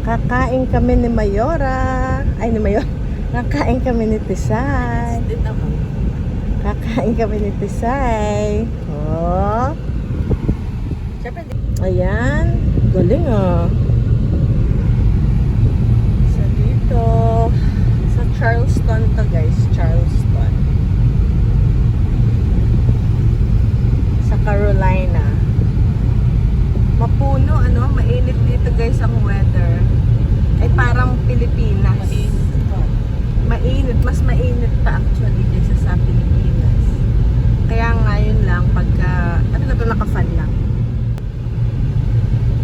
Kakain kami ni Mayora. Ay, ni Mayora. Kakain kami ni Tisay. Kakain kami ni Tisay. Oh. Ayan. Galing ah. Sa dito. Sa Charleston to guys. Charleston. Sa Carolina. Mapuno, ano? Mainit dito guys ang weather. Ay parang Pilipinas. Mainit. Mas mainit pa actually kaysa sa Pilipinas. Kaya ngayon lang pagka, ano na ito, naka-fan lang.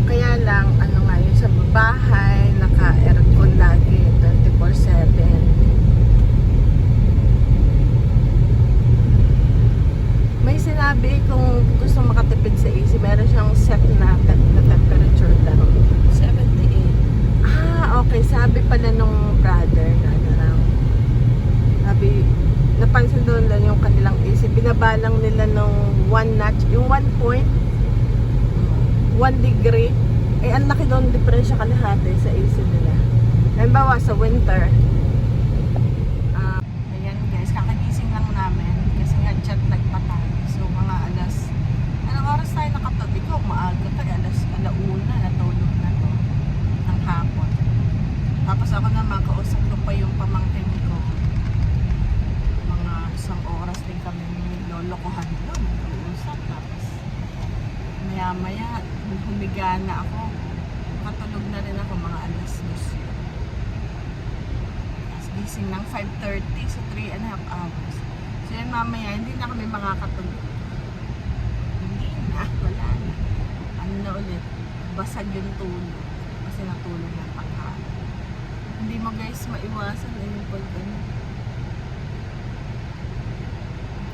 Kaya lang, ano nga yun, sa bahay, naka-aircon lagi, 24/7. May sinabi kung gusto makatipid sa AC, meron siyang set na temperature lang. 78. Ah, okay. Sabi pala nung brother na ano lang. Sabi, napansin doon lang yung kanilang AC. Binabalang nila nung 1 notch, yung 1 point, 1 degree. Eh, ang laki doon diferensya kalahati sa AC nila. Halimbawa, sa winter. Ayan guys, kakagising lang namin. Kasi nga jet lag pa tayo. So, mga anong oras tayo nakatulog? Ikaw, maaga tayo. Alauna, natulog na to. Ng hapon. Tapos ako naman, kausap ko pa yung pamangkin ko. Mga 1 oras din kami lolokohan doon. Kausap. Tapos, maya-maya, humiga na ako. Makatulog na rin ako mga 2:00. Tapos gising ng 5:30, so 3.5 hours. So yan mamaya, hindi na kami makakatulog. Hindi na, wala na. Ano na ulit, basag yung tulog. Kasi natulog ng tanghali. Hindi mo guys maiwasan yung pag ano.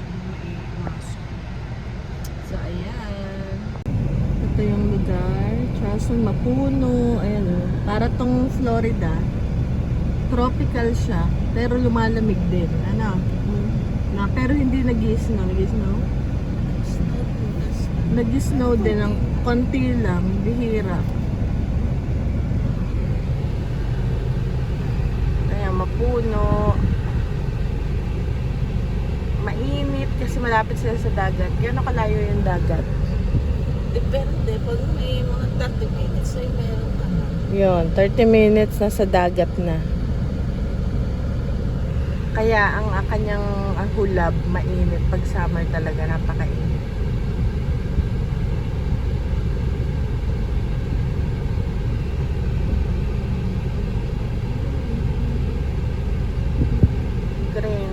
Hindi maiwasan. So ayan. Ito yung lugar. Charleston, mapuno. Ayan o. Para tong Florida. Tropical siya. Pero lumalamig din. Ano? Pero hindi nag-i-snow. Nag-i-snow? Nag-i-snow din. Ang konti lang. Bihira. Ayan, mapuno. Mainit kasi malapit sila sa dagat. Gano'n kalayo yung dagat? Depende. Pag may mga 30 minutes ay meron ka na. Yun, 30 minutes na sa dagat na. Kaya ang kanyang hulab mainit. Pag summer talaga napakainit. Green.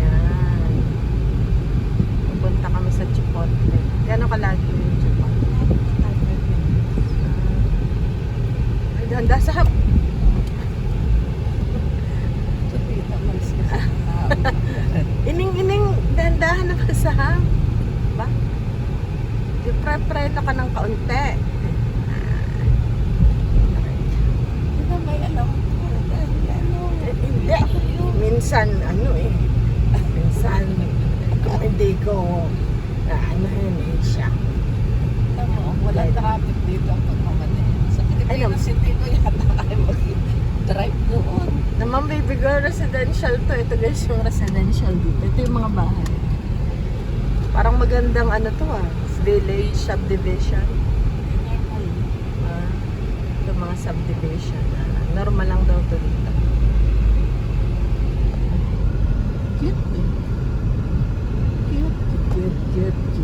Yan. Pupunta kami sa Chipotle. Gano'n kalagi yung Chipotle? Ay, handa sa ining dandahan na ba sa ham? Ba? Pre-preno ka ng kaunti. Di ba may alam? Hindi. Minsan, minsan, kung hindi ko anuhin siya. Tama, wala traffic dito ang pagmamali. Sa Ayun. Pilipinas, hindi ko yata kaya mag-drive doon. Naman baby girl, residential to. Ito guys yung residential dito. Ito yung mga bahay. Parang magandang to village, subdivision. Ito mga subdivision. Normal lang daw to dito. Cute eh. Cute.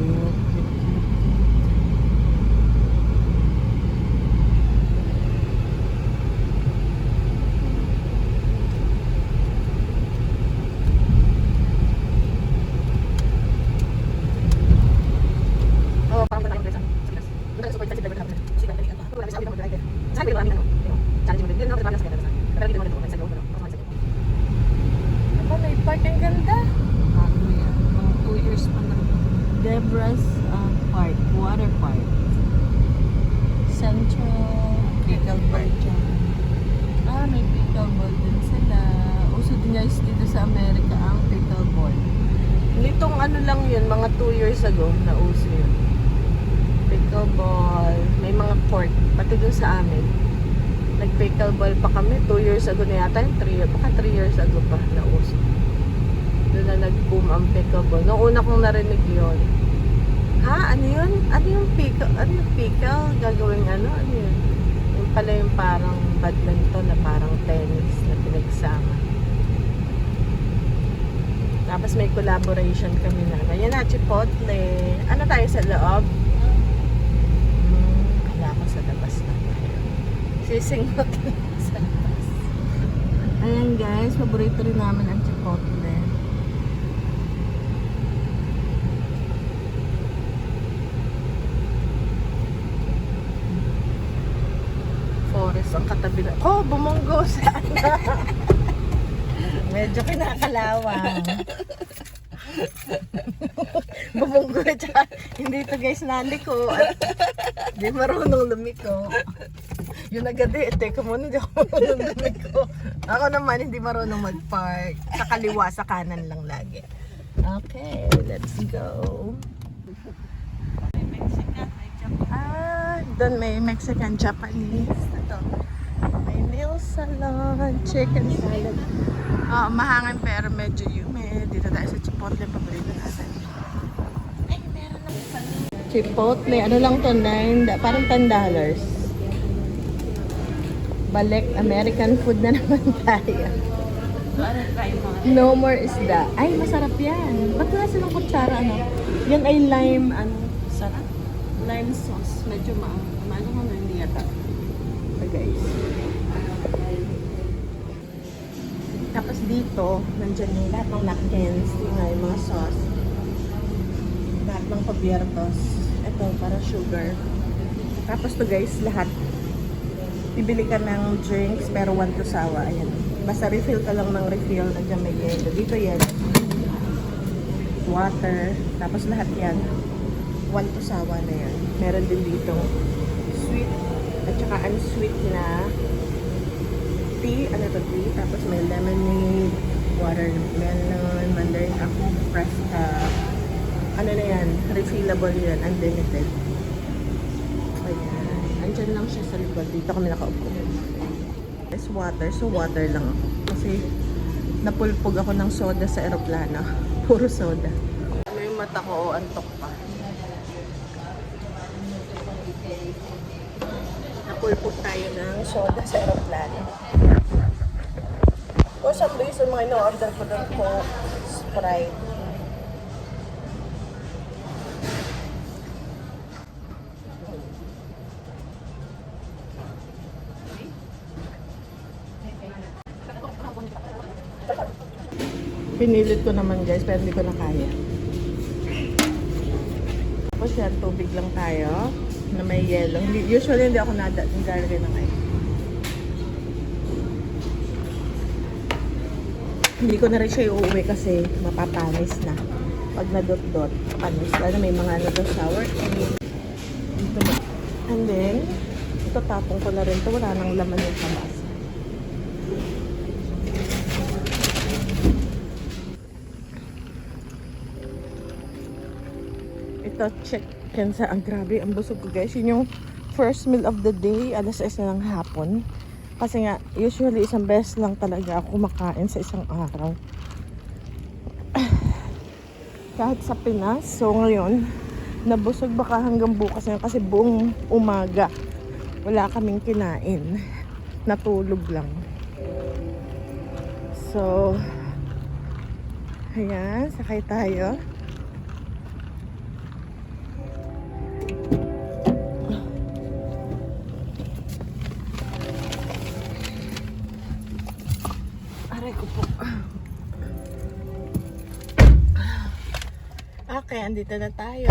Aba, may park ang ganda. Mga 2 years pa lang. Deborah's Park, Water Park. Central Pickleball dyan. may pickleball din sila. Uso din guys dito sa Amerika ang pickleball. ano lang yun, mga 2 years ago na uso yun. Pickleball, may mga court, pati dun sa amin. Nag-pickleball pa kami, 2 years ago na yata, 3 years, baka 3 years ago pa na uso. Doon na nag-boom ang pickleball. Noong una kong narinig yun. Ha? Ano yun? Ano yung pickle? Ano yung pickle? Gagawin ano? Ano yun? Yung pala yung parang badminton na parang tennis na pinagsama. Tapos may collaboration kami na. Ayan na, Chipotle. Ano tayo sa loob? Kala ko sa labas na tayo. Sisingot lang sa labas. Ayan guys, paborito rin namin ang Chipotle. Forest ang katabi na. Oh, bumunggo sana. Medyo kinakalawang. Bumunggo siya. Hindi ito guys naliko. Hindi marunong lumiko. Yun agad eh. Teka muna, hindi ako marunong lumiko. Ako naman hindi marunong mag-park. Sa kaliwa, sa kanan lang lagi. Okay, let's go. Doon may Mexican, Japanese. Ito. May nail salon, chicken salad. Mahangin pero medyo humid. Dito tayo sa Chipotle, paborito natin. Ay, meron lang salon. Chipotle, ano lang to? Parang $10. Balik, American food na naman tayo. No more isda. Ay, masarap yan. Ba't wala silang kutsara, ano? Yan ay lime, ano? Sarap. Lime sauce. Medyo maano ko na hindi yata. So guys. Tapos dito, nandyan yung lahat ng napkins. Yung mga sauce. Lahat ng pabiertos. Ito, para sugar. Tapos to guys, lahat. Bibili ka ng drinks, pero 1 to sawa. Ayan. Basta refill ka lang ng refill. Nandiyan may yelo. Dito yan. Water. Tapos lahat yan. 1 to sawa na yan. Meron din dito sweet at saka unsweet na tea. Ano to tea? Tapos may lemonade, watermelon, mandarin apple, fresca. Ano na yan? Refillable yan. Unlimited. Ayan. Andyan lang siya sa likod. Dito kami nakaupo. There's water. So water lang ako. Kasi napulpog ako ng soda sa aeroplano. Puro soda. May mata ko o antok pa. Napulpog tayo ng soda sa aeroplano. For some reason, mga ino-order ko doon po Sprite. Pinilit ko naman guys, pero hindi ko na kaya. Tapos yan, tubig lang tayo na may yelo. Usually hindi ako naglalagay ng ice. Hindi ko na rin siya iuwi kasi mapapanis na. Pag nadot-dot, panis. Lalo may mga sour cream. Dito ba? And then, ito tapong ko na rin ito. Wala nang laman yung kamas. Ito, chicken sa grabe, ang busog ko guys. Yun yung first meal of the day, alas 6 na ng hapon. Kasi nga, usually isang beses lang talaga ako kumakain sa isang araw. Kahit sa Pinas. So ngayon, nabusog baka hanggang bukas na kasi buong umaga wala kaming kinain. Natulog lang. So, ayan, sakay tayo. Okay, andito na tayo.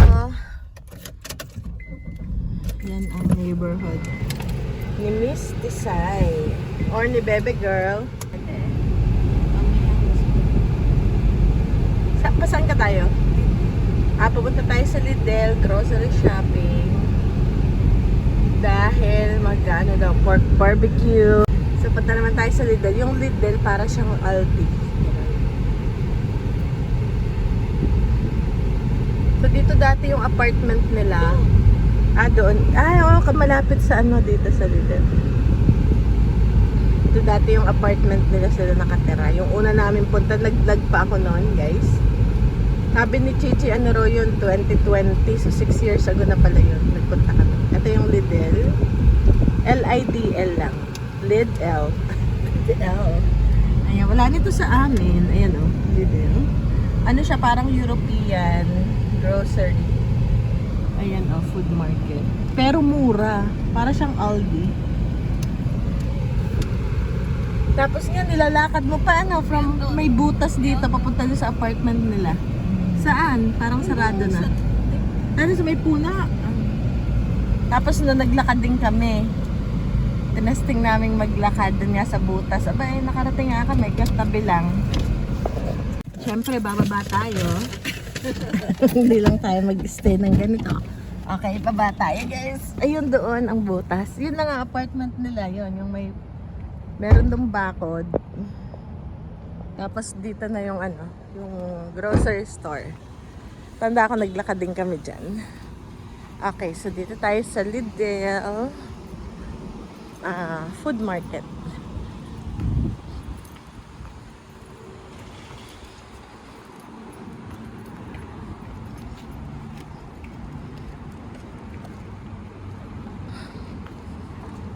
Yan ang neighborhood ni Miss Tisay or ni Bebe Girl. Saan ka tayo? Pupunta tayo sa Lidl, grocery shopping. Dahil mag-ano daw, pork barbecue. So punta naman tayo sa Lidl. Yung Lidl para siyang Aldi. Ito dati yung apartment nila. Doon. Oo, malapit sa dito sa Lidl. Ito dati yung apartment nila sila nakatira. Yung una namin punta, naglag pa ako noon, guys. Sabi ni Chichi, yun, 2020. So, 6 years ago na pala yun. Nagpunta kami. Ito yung Lidl. L-I-D-L lang. Lidl. Lidl. Ayan, wala nito sa amin. Ayan o, Lidl. Ano siya, parang European grocery. Ayan o, food market. Pero mura. Para siyang Aldi. Tapos nga, nilalakad mo pa from may butas dito, papunta doon sa apartment nila. Saan? Parang sarado na. Ano sa may puna? Tapos na naglakad din kami. Tinesting naming maglakad dun nga sa butas. Abay, nakarating nga kami, katabi lang. Siyempre, bababa tayo. Hindi lang tayo mag-stay ng ganito. Okay, baba tayo guys. Ayun doon ang butas. Yun lang ang apartment nila. Yun, yung meron dong bakod. Tapos dito na yung yung grocery store. Tanda ko naglakad din kami dyan. Okay, so dito tayo sa Lidl food market.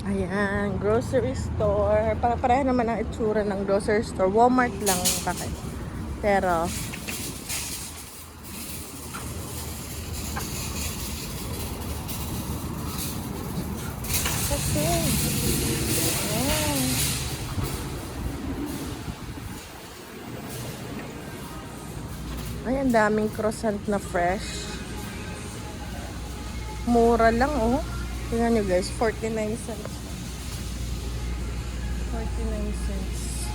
Ayan, grocery store. Pareho naman ang itsura ng grocery store. Walmart lang bakit. Pero kasi ay, ang daming croissant na fresh. Mura lang oh. Tingnan nyo guys, 49 cents. 49 cents.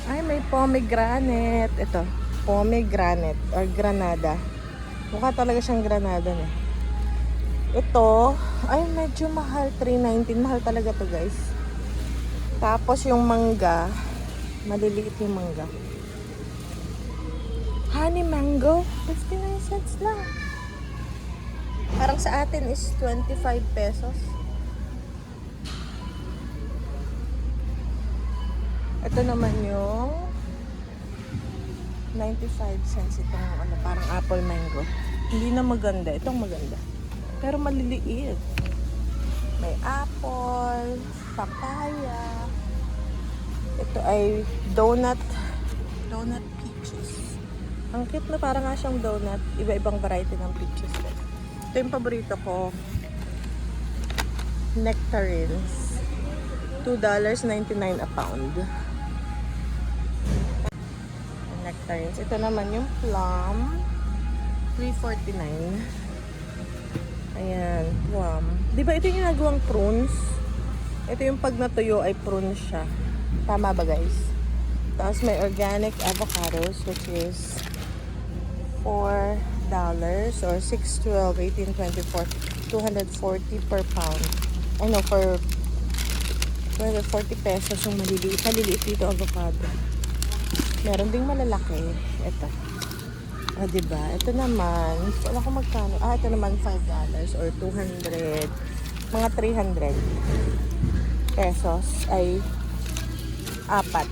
Ay, may pomegranate. Ito, pomegranate or granada. Mukha talaga siyang granada na. Ito, ay medyo mahal, 3.19. Mahal talaga to guys. Tapos yung mangga, maliliit yung mangga. Honey mango, 59 cents lang. Parang sa atin is 25 pesos. Ito naman yung 95 cents itong parang apple mango. Hindi na maganda, itong maganda. Pero maliliit. May apple, papaya. Ito ay donut peaches. Ang cute na, parang nga siyang donut. Iba-ibang variety ng peaches. Ito yung paborito ko. Nectarines. $2.99 a pound. Nectarines. Ito naman yung plum. $3.49. Ayan, plum. Diba ito yung ginagawang prunes? Ito yung pag natuyo ay prunes siya. Tama ba guys? Tapos may organic avocados which is $4 or 6, 12, 18, 24, 240 per pound. I know, for 240 pesos yung maliliit dito avocado. Meron ding malalaki. Ito. Diba? Ito naman, wala ko magkano. Ito naman $5 or 200, mga 300 pesos ay 4.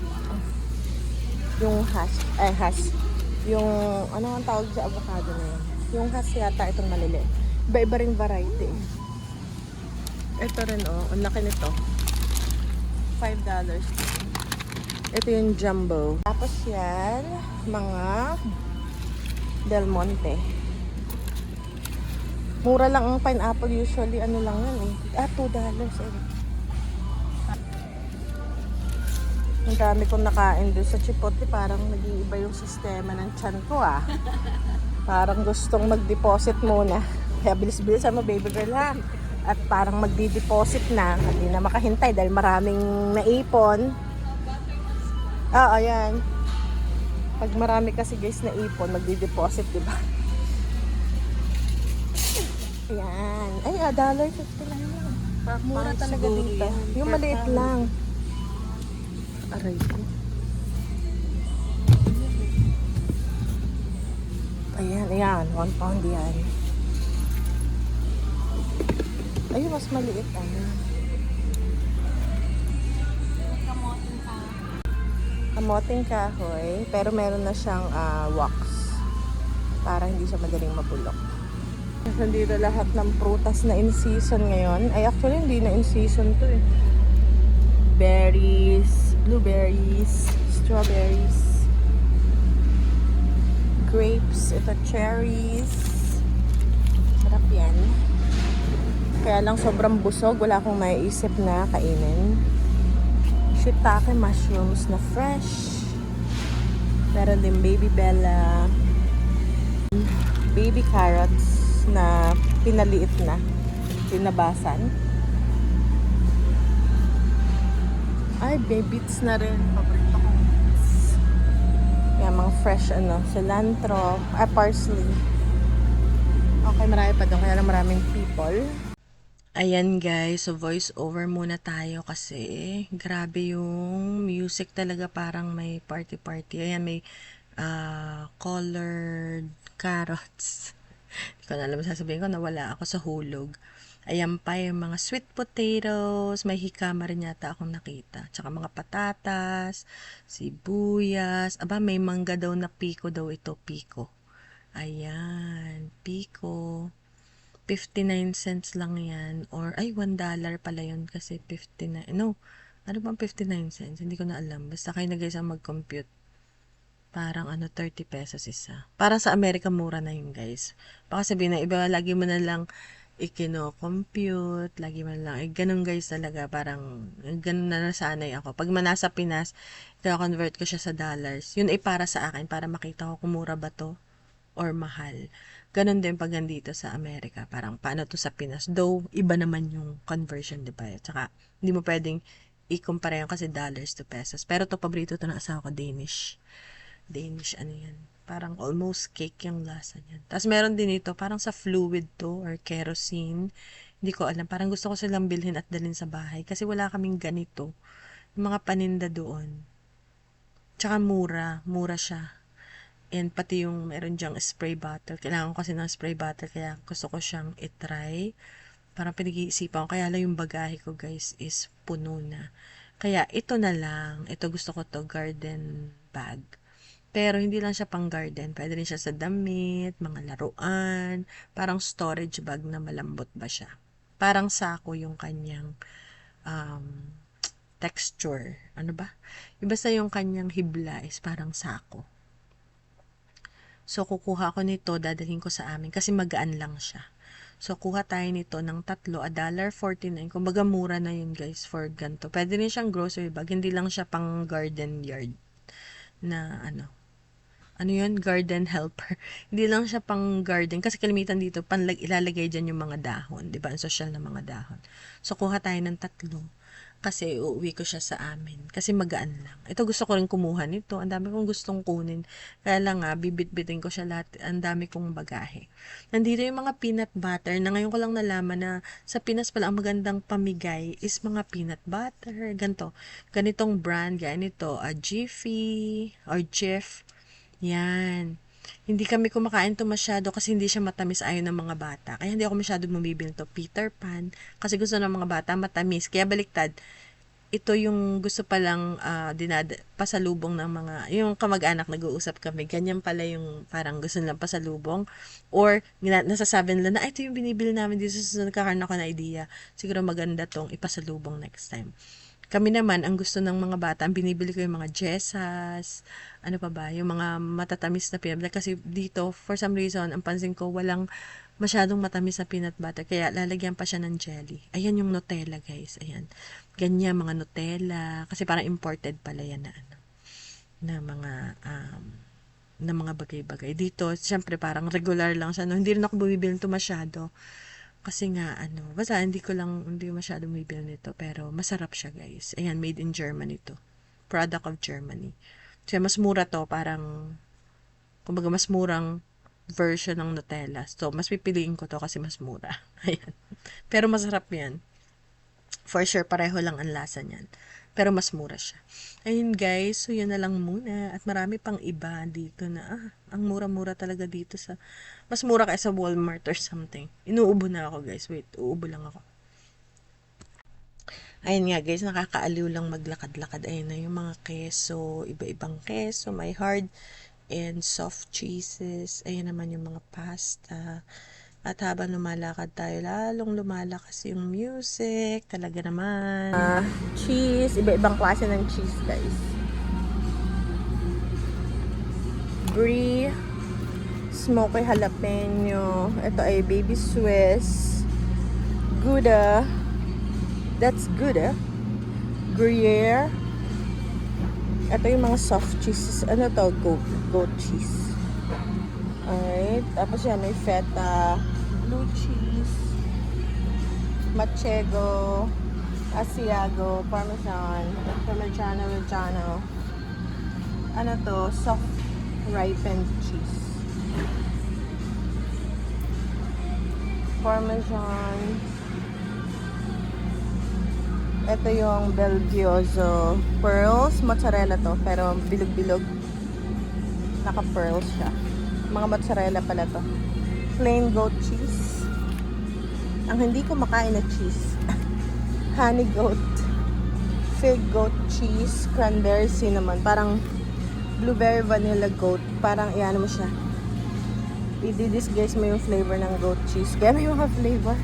Yung hash. Yung, ano ang tawag sa avocado na yun? Yung hash yata itong maliliit. Iba-iba ring variety. Ito rin ang laki nito. $5. Ito yung jumbo. Tapos yan, mga Del Monte. Mura lang ang pineapple usually. Ano lang yan $2 Ang dami kong nakain doon sa Chipotle. Parang nag-iiba yung sistema ng tiyan ko Parang gustong mag-deposit muna. Kaya bilis-bilisan mo baby girl At parang magdi-deposit na. Hindi na makahintay dahil maraming naipon. Ayan. Pag marami kasi guys naipon, magdi-deposit, diba? Ayan. Ay, $1.50 lang yun. Mura talaga dito. Yung maliit lang. Aray ko. Ayan, 1 pound yan. Ayun, mas maliit. Ano? Kamoting kahoy, pero meron na siyang wax para hindi siya madaling mabulok. Nandito lahat ng prutas na in season ngayon. Ay, actually, hindi na in season to eh. Berries, blueberries, strawberries, grapes, ito cherries. Sarap yan. Kaya lang sobrang busog, wala akong maiisip na kainin. Shiitake mushrooms na fresh. Meron din baby bella. Baby carrots na pinaliit na. Tinabasan. Ay, baby beets na rin. Paborito kong beets. Yan, mga fresh cilantro, parsley. Okay, marami pa doon. Kaya lang maraming people. Ayan guys, so voice over muna tayo kasi grabe yung music talaga, parang may party-party. Ayan, may colored carrots. Hindi ko na alam sasabihin ko, nawala ako sa hulog. Ayan pa yung mga sweet potatoes, may hikama rin yata akong nakita. Tsaka mga patatas, sibuyas. Aba, may mangga daw na pico daw ito, pico. Ayan, pico. 59 cents lang yan. Or, ay, $1 pala yun kasi 59. No, ano bang 59 cents? Hindi ko na alam. Basta kayo na guys ang mag-compute. Parang 30 pesos isa. Parang sa Amerika mura na yun guys. Baka sabihin na iba, lagi mo na lang ikino-compute. Lagi mo na lang. Ganun guys talaga. Parang ganun na nasanay ako. Pag manasa Pinas, i-convert ko siya sa dollars. Yun ay para sa akin. Para makita ko kung mura ba to or mahal. Ganon din pag nandito sa Amerika. Parang paano to sa Pinas. Though, iba naman yung conversion, di ba? Tsaka, hindi mo pwedeng i-compare yun kasi dollars to pesos. Pero to paborito to ng asawa ko, Danish. Danish, ano yan? Parang almost cake yung lasa niyan. Tapos meron din ito, parang sa fluid to or kerosene. Hindi ko alam. Parang gusto ko silang bilhin at dalhin sa bahay. Kasi wala kaming ganito. Yung mga paninda doon. Tsaka mura. Mura siya. And pati yung meron dyang spray bottle. Kailangan ko kasi ng spray bottle kaya gusto ko siyang itry. Parang pinag-iisipan ko. Kaya lang yung bagahe ko guys is puno na. Kaya ito na lang. Ito gusto ko to, garden bag. Pero hindi lang siya pang garden. Pwede rin siya sa damit, mga laruan. Parang storage bag na malambot ba siya. Parang sako yung kanyang texture. Ano ba? Basta yung kanyang hibla is parang sako. So, kukuha ko nito, dadalhin ko sa amin kasi magaan lang siya. So, kuha tayo nito ng tatlo, $1.49. Kumbaga, mura na yun guys for ganito. Pwede rin siyang grocery bag, hindi lang siya pang garden yard na ano yun? Garden helper. Hindi lang siya pang garden. Kasi kalimitan dito, ilalagay dyan yung mga dahon. Diba? Ang social na mga dahon. So, kuha tayo ng tatlo. Kasi uuwi ko siya sa amin. Kasi magaan lang. Ito gusto ko rin kumuha nito. Ang dami kong gustong kunin. Kaya lang bibit-bitin ko siya lahat. Ang dami kong bagahe. Nandito yung mga peanut butter na ngayon ko lang nalaman na sa Pinas pala ang magandang pamigay is mga peanut butter. Ganitong brand. Ganito. Jiffy or Jif. Yan. Hindi kami kumakain to masyado kasi hindi siya matamis ayon ng mga bata. Kaya hindi ako masyado bumibili to. Peter Pan. Kasi gusto ng mga bata matamis. Kaya baliktad. Ito yung gusto palang pasalubong ng mga, yung kamag-anak nag-uusap kami. Ganyan pala yung parang gusto nilang pasalubong. Or nasasabi nila na ito yung binibili namin dito sa susunod. Kakaroon ako na idea. Siguro maganda tong ipasalubong next time. Kami naman, ang gusto ng mga bata, ang binibili ko yung mga jessas, ano pa ba, yung mga matatamis na peanut butter. Kasi dito, for some reason, ang pansin ko, walang masyadong matamis na peanut butter. Kaya lalagyan pa siya ng jelly. Ayan yung Nutella, guys. Ayan. Ganyan, mga Nutella. Kasi parang imported pala yan na mga bagay-bagay. Dito, syempre, parang regular lang siya. No? Hindi rin ako bumibili ito masyado. Kasi nga, basta hindi masyado bumibili nito. Pero masarap siya, guys. Ayan, made in Germany to. Product of Germany. Kasi mas mura to, parang, kumbaga mas murang version ng Nutella. So, mas pipiliin ko to kasi mas mura. Ayan. Pero masarap yan. For sure, pareho lang ang lasa niyan. Pero mas mura siya. Ayun guys, so yun na lang muna. At marami pang iba dito na, ang mura-mura talaga dito sa, mas mura kaysa Walmart or something. Inuubo na ako guys. Wait, uubo lang ako. Ayun nga guys, nakakaaliw lang maglakad-lakad. Ayun na yung mga keso, iba-ibang keso, may hard and soft cheeses. Ayun naman yung mga pasta. At habang lumalakad tayo, lalong lumalakas yung music. Talaga naman. Cheese, iba-ibang klase ng cheese guys. Brie, smoky jalapeno. Ito ay baby Swiss. Gouda. That's Gouda. Gruyere. Ito yung mga soft cheeses. Ano to? Goat cheese. Alright. Tapos yan, may feta. Blue cheese. Manchego. Asiago. Parmesan. Reggiano. Ano to? Soft ripened cheese. Parmesan. Ito yung Belgioso pearls, mozzarella to, pero bilog-bilog. Naka-pearls siya. Mga mozzarella pala to. Plain goat cheese. Ang hindi ko makain na cheese. Honey goat. Fig goat cheese. Cranberry cinnamon. Parang blueberry vanilla goat. Parang iyan mo siya. I-disguise mo yung flavor ng goat cheese. Kaya may mga flavor.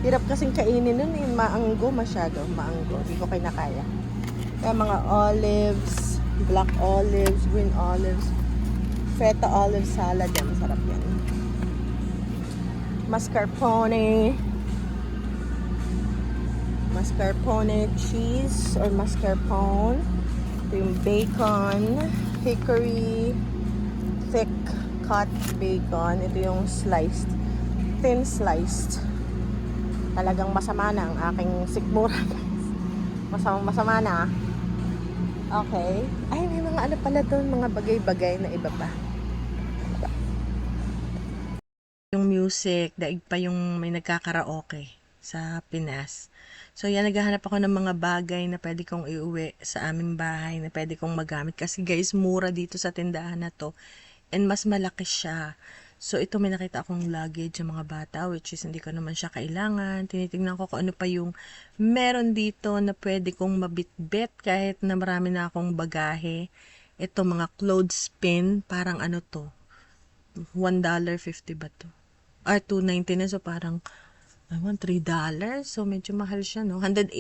Hirap kasing kainin nun eh. Maanggo masyado. Maanggo. Hindi ko kinakaya. Kaya mga olives, black olives, green olives, feta olive salad. Yan, masarap yan. Mascarpone. Mascarpone cheese or mascarpone. Ito yung bacon, hickory, thick cut bacon. Ito yung sliced, thin sliced. Talagang masama na ang aking sikmura guys. Masama na. Okay. Ay, may mga ano pala doon, mga bagay-bagay na iba pa. Yung music, daig pa yung may nagkakaraoke sa Pinas. So yan, naghahanap ako ng mga bagay na pwede kong iuwi sa aming bahay, na pwede kong magamit. Kasi guys, mura dito sa tindahan na to. And mas malaki siya. So, ito may nakita akong luggage yung mga bata, which is hindi ko naman siya kailangan. Tinitingnan ko kung ano pa yung meron dito na pwede kong mabitbit kahit na marami na akong bagahe. Ito mga clothespin, parang ano to, $1.50 ba to? Or $2.90 na, so parang, I want $3. So, medyo mahal siya, no? 180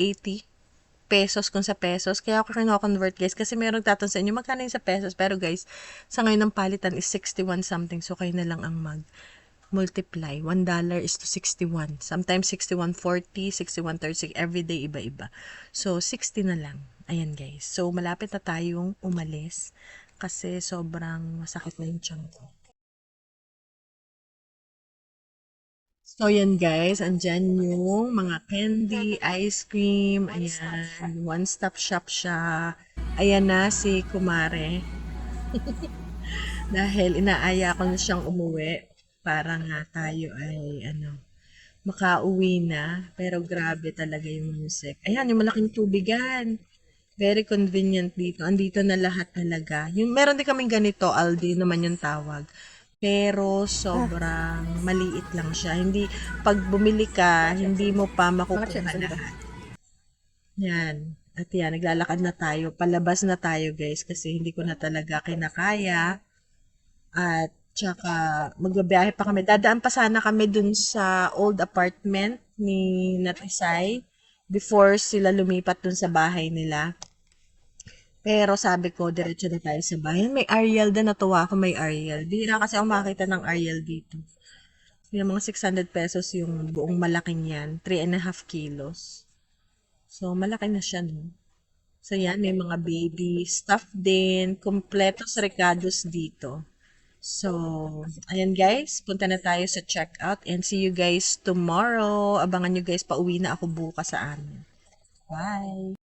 pesos kung sa pesos. Kaya ako kino-convert guys. Kasi meron tatanong sa inyo, magkano yung sa pesos? Pero guys, sa ngayon ng palitan is 61 something. So, kayo na lang ang mag-multiply. $1 is to 61. Sometimes 61.40, 61.36. Everyday iba-iba. So, 60 na lang. Ayan guys. So, malapit na tayong umalis. Kasi sobrang masakit na yung tiyan ko. So, yan guys, andyan yung mga candy, ice cream, ayan, one-stop shop siya. Ayan na si Kumare. Dahil inaaya ko na siyang umuwi para nga tayo ay, makauwi na. Pero grabe talaga yung music. Ayan, yung malaking tubigan. Very convenient dito. Andito na lahat talaga. Yung, meron din kaming ganito, Aldi naman yung tawag. Pero sobrang maliit lang siya. Hindi, pag bumili ka, hindi mo pa makukuha lahat. Yan. At yan, naglalakad na tayo. Palabas na tayo guys kasi hindi ko na talaga kinakaya. At tsaka magbabiyahe pa kami. Dadaan pa sana kami dun sa old apartment ni Natisay before sila lumipat dun sa bahay nila. Pero sabi ko, diretso na tayo sa bahay. May Ariel din, natuwa ako may Ariel. Bihira kasi ako makakita ng Ariel dito. Yung mga 600 pesos yung buong malaking yan. 3.5 kilos. So, malaki na siya, no? So, yan, may mga baby stuff din. Kompletos recados dito. So, ayan guys, punta na tayo sa checkout and see you guys tomorrow. Abangan nyo guys, pauwi na ako bukas sa amin. Bye!